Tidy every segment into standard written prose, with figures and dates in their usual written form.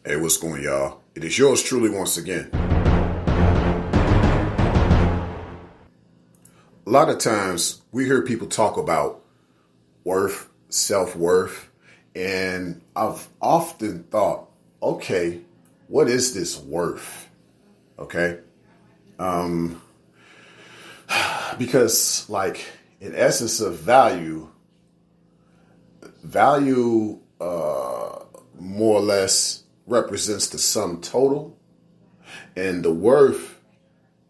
Hey, what's going, y'all? It is yours truly once again. A lot of times we hear people talk about worth, self-worth, and I've often thought, okay, what is this worth? Okay? Because like in essence of value more or less represents the sum total, and the worth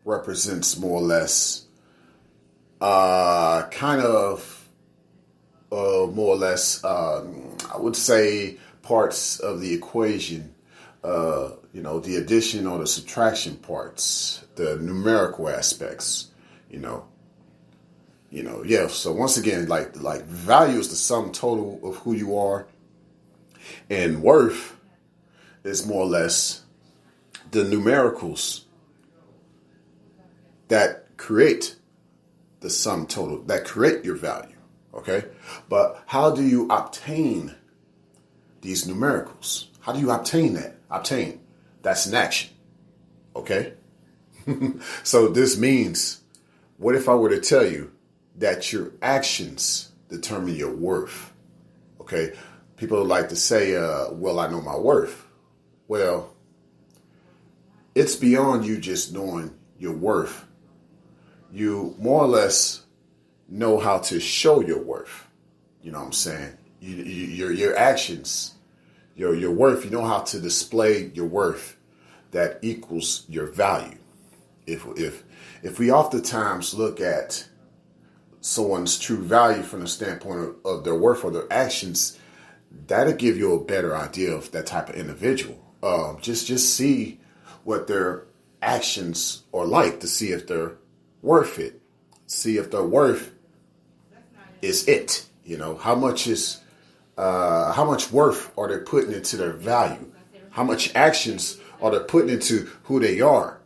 represents more or less kind of more or less I would say parts of the equation, the addition or the subtraction parts, the numerical aspects, you know yeah. So once again, like value is the sum total of who you are, and worth is more or less the numericals that create the sum total, that create your value. Okay. But how do you obtain these numericals? How do you obtain that? That's an action. Okay. So this means, what if I were to tell you that your actions determine your worth? Okay. People like to say, well, I know my worth. Well, it's beyond you just knowing your worth. You more or less know how to show your worth. You know what I'm saying? Your actions, your worth. You know how to display your worth that equals your value. If we oftentimes look at someone's true value from the standpoint of their worth or their actions, that'll give you a better idea of that type of individual. Just see what their actions are like to see if they're worth it. See if their worth is it. How much worth are they putting into their value? How much actions are they putting into who they are?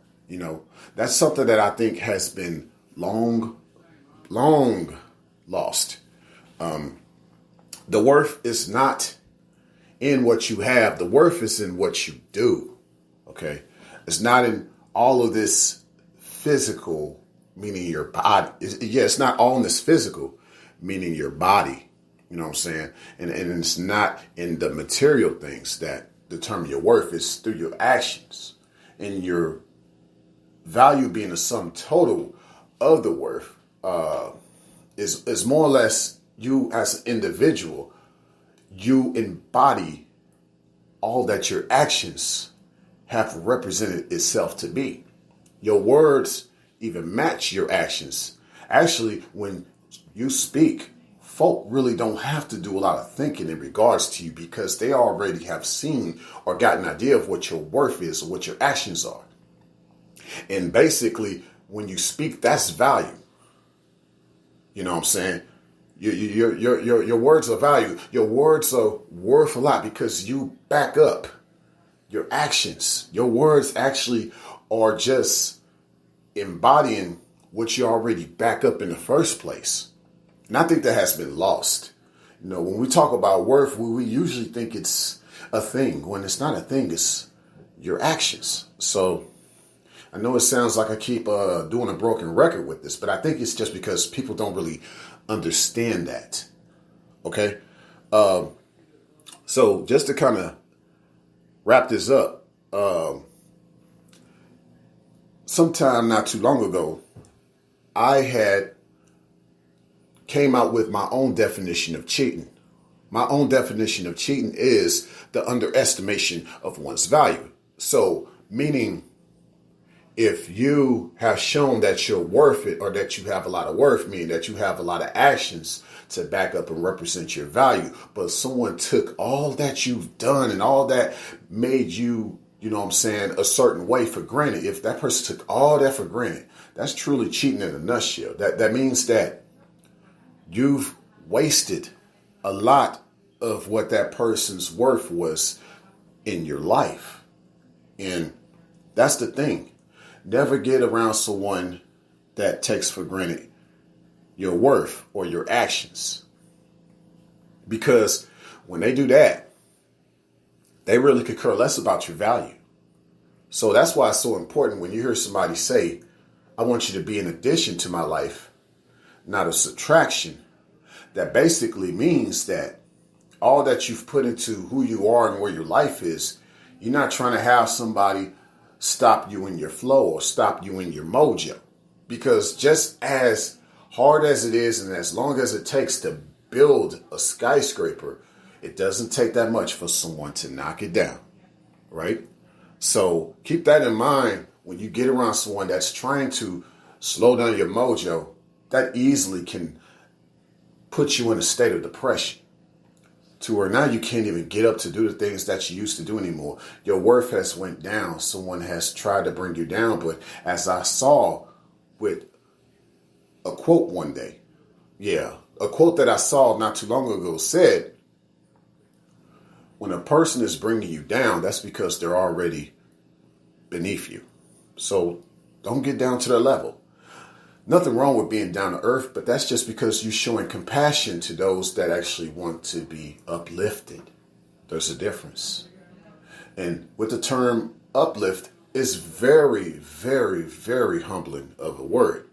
That's something that I think has been long lost. The worth is not in what you have. The worth is in what you do. Okay. It's not in all of this physical, meaning your body. It's not all in this physical, meaning your body. You know what I'm saying? And it's not in the material things that determine your worth. It's through your actions, and your value being the sum total of the worth is more or less you as an individual. You embody all that your actions have represented itself to be. Your words even match your actions. Actually, when you speak, folk really don't have to do a lot of thinking in regards to you, because they already have seen or got an idea of what your worth is or what your actions are. And basically, when you speak, that's value. You know what I'm saying? Your words are value. Your words are worth a lot because you back up your actions. Your words actually are just embodying what you already back up in the first place. And I think that has been lost. When we talk about worth, we usually think it's a thing. When it's not a thing, it's your actions. So I know it sounds like I keep doing a broken record with this, but I think it's just because people don't really understand that. Okay? So just to kind of wrap this up, sometime not too long ago, I had came out with my own definition of cheating. My own definition of cheating is the underestimation of one's value. So, meaning, if you have shown that you're worth it, or that you have a lot of worth, meaning that you have a lot of actions to back up and represent your value, but someone took all that you've done and all that made you, a certain way for granted. If that person took all that for granted, that's truly cheating in a nutshell. That means that you've wasted a lot of what that person's worth was in your life. And that's the thing. Never get around someone that takes for granted your worth or your actions. Because when they do that, they really could care less about your value. So that's why it's so important when you hear somebody say, I want you to be an addition to my life, not a subtraction. That basically means that all that you've put into who you are and where your life is, you're not trying to have somebody stop you in your flow or stop you in your mojo. Because just as hard as it is and as long as it takes to build a skyscraper, it doesn't take that much for someone to knock it down, right? So keep that in mind when you get around someone that's trying to slow down your mojo. That easily can put you in a state of depression to where now you can't even get up to do the things that you used to do anymore. Your worth has went down. Someone has tried to bring you down. But as I saw with a quote one day, a quote that I saw not too long ago said, when a person is bringing you down, that's because they're already beneath you. So don't get down to their level. Nothing wrong with being down to earth, but that's just because you're showing compassion to those that actually want to be uplifted. There's a difference. And with the term uplift, it's very, very, very humbling of a word,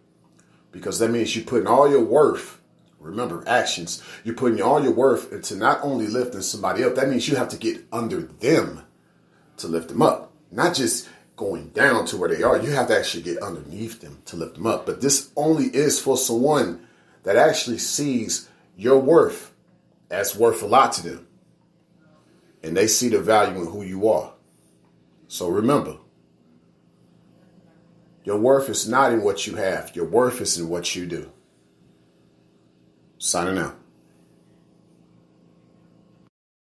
because that means you're putting all your worth. Remember, actions. You're putting all your worth into not only lifting somebody up, that means you have to get under them to lift them up. Not just going down to where they are. You have to actually get underneath them to lift them up. But this only is for someone that actually sees your worth as worth a lot to them. And they see the value in who you are. So remember, your worth is not in what you have. Your worth is in what you do. Signing out.